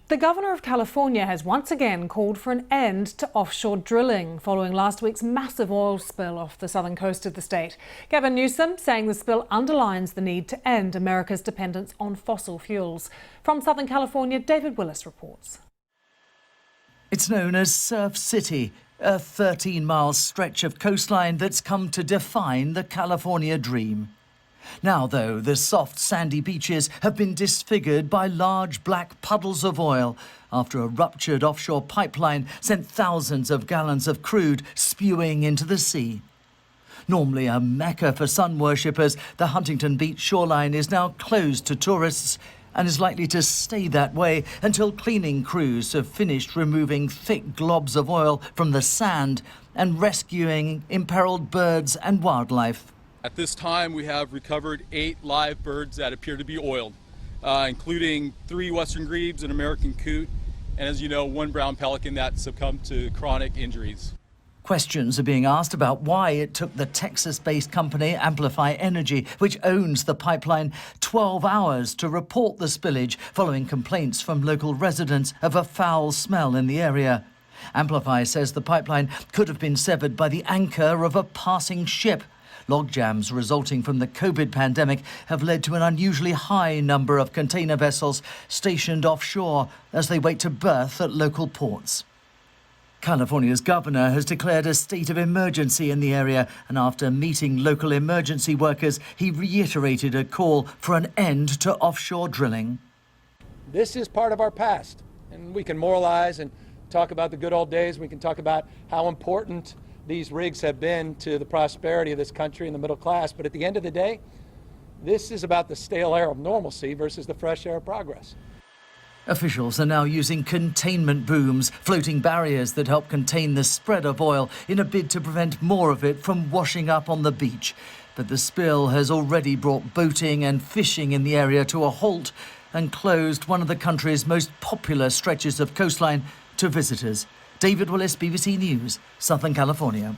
The Governor of California has once again called for an end to offshore drilling following last week's massive oil spill off the southern coast of the state. Gavin Newsom saying the spill underlines the need to end America's dependence on fossil fuels. From Southern California, David Willis reports. It's known as Surf City, a 13-mile stretch of coastline that's come to define the California dream. Now, though, the soft, sandy beaches have been disfigured by large black puddles of oil after a ruptured offshore pipeline sent thousands of gallons of crude spewing into the sea. Normally a mecca for sun worshippers, the Huntington Beach shoreline is now closed to tourists and is likely to stay that way until cleaning crews have finished removing thick globs of oil from the sand and rescuing imperiled birds and wildlife. At this time, we have recovered 8 live birds that appear to be oiled, including 3 western grebes, an American coot, and as you know, 1 brown pelican that succumbed to chronic injuries. Questions are being asked about why it took the Texas-based company Amplify Energy, which owns the pipeline, 12 hours to report the spillage following complaints from local residents of a foul smell in the area. Amplify says the pipeline could have been severed by the anchor of a passing ship. Logjams resulting from the COVID pandemic have led to an unusually high number of container vessels stationed offshore as they wait to berth at local ports. California's governor has declared a state of emergency in the area, and after meeting local emergency workers, he reiterated a call for an end to offshore drilling. This is part of our past, and we can moralize and talk about the good old days. We can talk about how important these rigs have been to the prosperity of this country and the middle class. But at the end of the day, this is about the stale air of normalcy versus the fresh air of progress. Officials are now using containment booms, floating barriers that help contain the spread of oil in a bid to prevent more of it from washing up on the beach. But the spill has already brought boating and fishing in the area to a halt and closed one of the country's most popular stretches of coastline to visitors. David Willis, BBC News, Southern California.